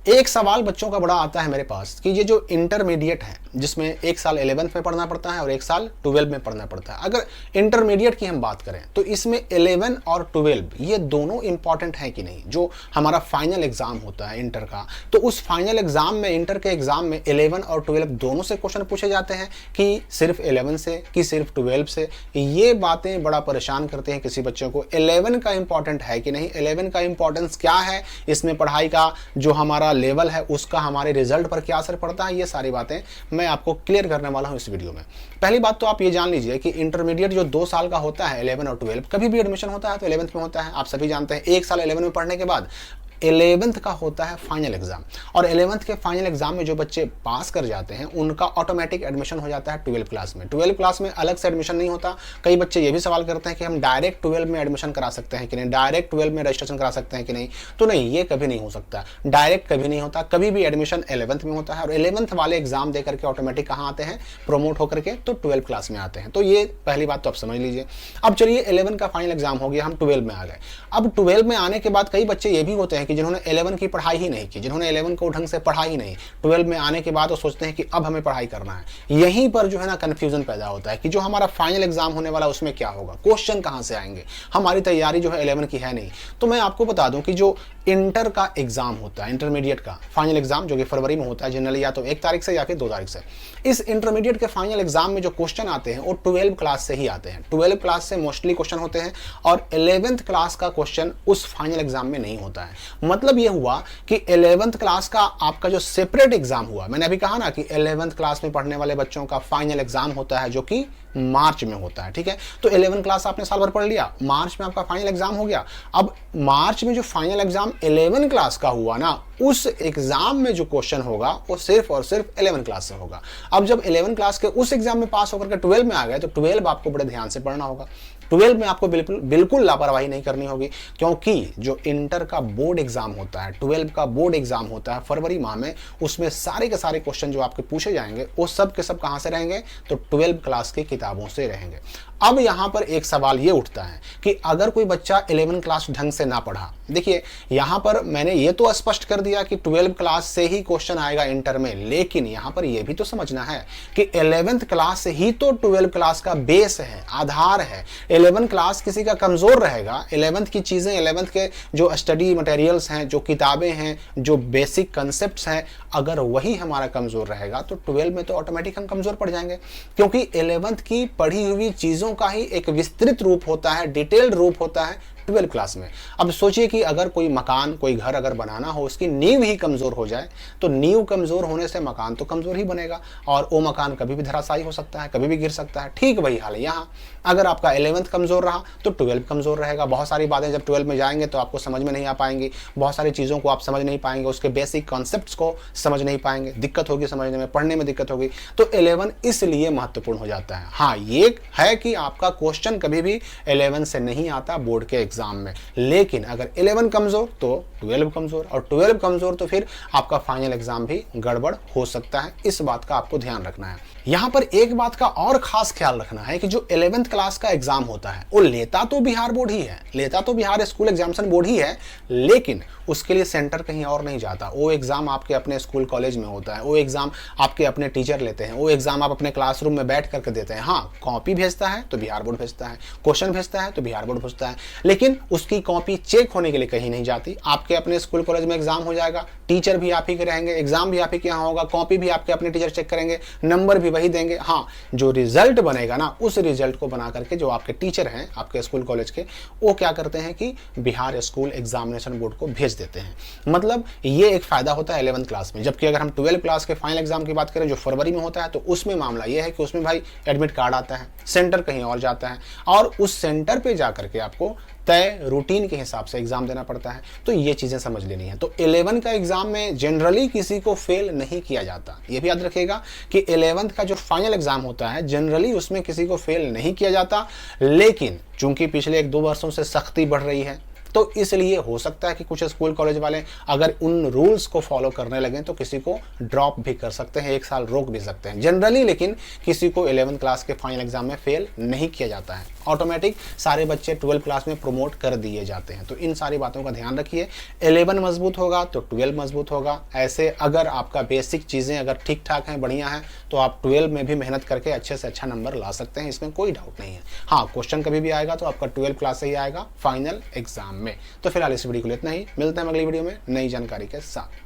एक सवाल बच्चों का बड़ा आता है मेरे पास कि ये जो इंटरमीडिएट है जिसमें एक साल 11th में पढ़ना पड़ता है और एक साल 12 में पढ़ना पड़ता है, अगर इंटरमीडिएट की हम बात करें तो इसमें 11 और 12 ये दोनों इंपॉर्टेंट है कि नहीं। जो हमारा फाइनल एग्जाम होता है इंटर का, तो उस फाइनल एग्जाम में, इंटर के एग्जाम में 11 और 12 दोनों से क्वेश्चन पूछे जाते हैं कि सिर्फ 11 से, कि सिर्फ 12 से। ये बातें बड़ा परेशान करते हैं किसी बच्चों को। 11 का इंपॉर्टेंट है कि नहीं, 11 का इंपॉर्टेंस क्या है, इसमें पढ़ाई का जो हमारा लेवल है उसका हमारे रिजल्ट पर क्या असर पड़ता है, ये सारी बातें मैं आपको क्लियर करने वाला हूं इस वीडियो में। पहली बात तो आप ये जान लीजिए कि इंटरमीडिएट जो 2 साल का होता है 11 और 12, कभी भी एडमिशन होता है तो 11th में होता है। आप सभी जानते हैं एक साल 11 में पढ़ने के बाद 11th का होता है फाइनल एग्जाम, और 11th के फाइनल एग्जाम में जो बच्चे पास कर जाते हैं उनका ऑटोमेटिक एडमिशन हो जाता है 12 क्लास में। 12 क्लास में अलग से एडमिशन नहीं होता। कई बच्चे ये भी सवाल करते हैं कि हम डायरेक्ट 12 में एडमिशन करा सकते हैं कि नहीं, डायरेक्ट 12 में रजिस्ट्रेशन करा सकते हैं कि नहीं। तो नहीं, ये कभी नहीं हो सकता, डायरेक्ट कभी नहीं होता। कभी भी एडमिशन 11th में होता है और 11th वाले एग्जाम दे करके ऑटोमेटिक कहाँ आते हैं, प्रोमोट होकर के तो 12 क्लास में आते हैं। तो ये पहली बात तो आप समझ लीजिए। अब चलिए 11 का फाइनल एग्जाम हो गया, हम 12 में आ गए। अब 12 में आने के बाद कई बच्चे ये भी होते हैं कि जिन्होंने 11 की पढ़ाई ही नहीं की, जिन्होंने 11 को ढंग से पढ़ा ही नहीं, 12 में आने के बाद वो सोचते हैं कि अब हमें पढ़ाई करना है। यहीं पर जो है ना कंफ्यूजन पैदा होता है कि जो हमारा फाइनल एग्जाम होने वाला उसमें क्या होगा, क्वेश्चन कहां से आएंगे, हमारी तैयारी जो है 11 की है नहीं। तो मैं आपको बता दूं कि जो इंटर का एग्जाम होता है, इंटरमीडिएट का फाइनल एग्जाम जो कि फरवरी में होता है जनरली, या तो 1 तारीख से या फिर 2 तारीख से, इस इंटरमीडिएट के फाइनल एग्जाम में जो क्वेश्चन आते हैं वो 12 क्लास से ही आते हैं। 12 क्लास से मोस्टली क्वेश्चन होते हैं और 11th क्लास का क्वेश्चन उस फाइनल एग्जाम में नहीं होता है। मतलब ये हुआ कि 11th क्लास का आपका जो सेपरेट एग्जाम हुआ, मैंने अभी कहा ना कि 11th क्लास में पढ़ने वाले बच्चों का फाइनल एग्जाम होता है जो कि मार्च में होता है, ठीक है। तो 11 क्लास आपने साल भर पढ़ लिया, मार्च में आपका फाइनल एग्जाम हो गया। अब मार्च में जो फाइनल एग्जाम 11 क्लास का हुआ ना, उस एग्जाम में जो क्वेश्चन होगा वो सिर्फ और सिर्फ 11 क्लास से होगा। अब जब 11 क्लास के उस एग्जाम में पास होकर के 12 में आ गए तो 12 आपको बड़े ध्यान से पढ़ना होगा। 12 में आपको बिल्कुल लापरवाही नहीं करनी होगी, क्योंकि जो इंटर का बोर्ड एग्जाम होता है, 12 का बोर्ड एग्जाम होता है फरवरी माह में, उसमें सारे के सारे क्वेश्चन जो आपके पूछे जाएंगे वो सब के सब कहां से रहेंगे, तो 12 क्लास की किताबों से रहेंगे। अब यहां पर एक सवाल ये उठता है कि अगर कोई बच्चा 11 क्लास ढंग से ना पढ़ा, देखिए यहां पर मैंने ये तो स्पष्ट कर दिया कि 12 क्लास से ही क्वेश्चन आएगा इंटर में, लेकिन यहां पर यह भी तो समझना है कि 11th क्लास ही तो 12 क्लास का बेस है, आधार है। 11 क्लास किसी का कमजोर रहेगा, 11th की चीजें, 11th के जो स्टडी मटेरियल्स हैं, जो किताबें हैं, जो बेसिक कंसेप्ट्स हैं, अगर वही हमारा कमजोर रहेगा तो 12 में तो ऑटोमेटिक हम कमजोर पड़ जाएंगे, क्योंकि 11th की पढ़ी हुई चीजों का ही एक विस्तृत रूप होता है, डिटेल्ड रूप होता है 12 क्लास में। अब सोचिए कि अगर कोई मकान, कोई घर अगर बनाना हो, उसकी नींव ही कमजोर हो जाए, तो नींव कमजोर होने से मकान तो कमजोर ही बनेगा और वो मकान कभी भी धराशायी हो सकता है, कभी भी गिर सकता है। ठीक वही हाल है यहाँ, अगर आपका 11th कमजोर रहा तो 12 कमजोर रहेगा। बहुत सारी बातें जब 12 में जाएंगे तो आपको समझ में नहीं आ पाएंगी, बहुत सारी चीजों को आप समझ नहीं पाएंगे, उसके बेसिक कॉन्सेप्ट्स को समझ नहीं पाएंगे, दिक्कत होगी समझने में, पढ़ने में दिक्कत होगी। तो 11 इसलिए महत्वपूर्ण हो जाता है। हाँ, ये है कि आपका क्वेश्चन कभी भी 11 से नहीं आता बोर्ड के एग्जाम में, लेकिन अगर 11 कमजोर तो 12 कमजोर, और 12 कमजोर तो फिर आपका फाइनल एग्जाम भी गड़बड़ हो सकता है। इस बात का आपको ध्यान रखना है। यहां पर एक बात का और खास ख्याल रखना है कि जो 11th क्लास का एग्जाम होता है वो लेता तो बिहार बोर्ड ही है, लेता तो बिहार स्कूल एग्जामिनेशन बोर्ड ही है, लेकिन उसके लिए सेंटर कहीं और नहीं जाता। वो एग्जाम आपके अपने स्कूल कॉलेज में होता है, वो एग्जाम आपके अपने टीचर लेते हैं, वो एग्जाम आप अपने क्लासरूम में बैठ करके देते हैं। हाँ, कॉपी भेजता है तो बिहार बोर्ड भेजता है, क्वेश्चन भेजता है तो बिहार बोर्ड भेजता है, लेकिन उसकी कॉपी चेक होने के लिए कहीं नहीं जाती। आपके अपने स्कूल कॉलेज में एग्जाम हो जाएगा, टीचर भी आप ही के रहेंगे, एग्जाम भी आप ही के यहाँ होगा, कॉपी भी आपके अपने टीचर चेक करेंगे, नंबर भी वही देंगे। हाँ, जो रिजल्ट बनेगा ना, उस रिजल्ट को बना करके जो आपके टीचर हैं आपके स्कूल कॉलेज के, वो क्या करते हैं कि बिहार स्कूल एग्जामिनेशन बोर्ड को भेज देते हैं। मतलब ये एक फायदा होता है 11th क्लास में। जबकि अगर हम 12 क्लास के फाइनल एग्जाम की बात करें जो फरवरी में होता है, तो उसमें मामला यह है कि उसमें भाई एडमिट कार्ड आता है, सेंटर कहीं और जाता है और उस सेंटर पे जाकर के आपको तय रूटीन के हिसाब से एग्जाम देना पड़ता है। तो ये चीजें समझ लेनी है। तो 11 का एग्जाम में जनरली किसी को फेल नहीं किया जाता, ये भी याद रखिएगा कि 11th का जो फाइनल एग्जाम होता है जनरली उसमें किसी को फेल नहीं किया जाता, लेकिन चूंकि पिछले 1-2 वर्षों से सख्ती बढ़ रही है तो इसलिए हो सकता है कि कुछ स्कूल कॉलेज वाले अगर उन रूल्स को फॉलो करने लगे तो किसी को ड्रॉप भी कर सकते हैं, 1 साल रोक भी सकते हैं जनरली, लेकिन किसी को 11th क्लास के फाइनल एग्जाम में फेल नहीं किया जाता है। ऑटोमेटिक सारे बच्चे 12 क्लास में प्रमोट कर दिए जाते हैं। तो इन सारी बातों का ध्यान रखिए। 11 मजबूत होगा तो 12 मजबूत होगा। ऐसे अगर आपका बेसिक चीज़ें अगर ठीक ठाक हैं, बढ़िया हैं, तो आप 12 में भी मेहनत करके अच्छे से अच्छा नंबर ला सकते हैं, इसमें कोई डाउट नहीं है। हाँ, क्वेश्चन कभी भी आएगा तो आपका 12 क्लास से ही आएगा फाइनल एग्जाम में। तो फिलहाल इस वीडियो को इतना ही, मिलते हैं अगली वीडियो में नई जानकारी के साथ।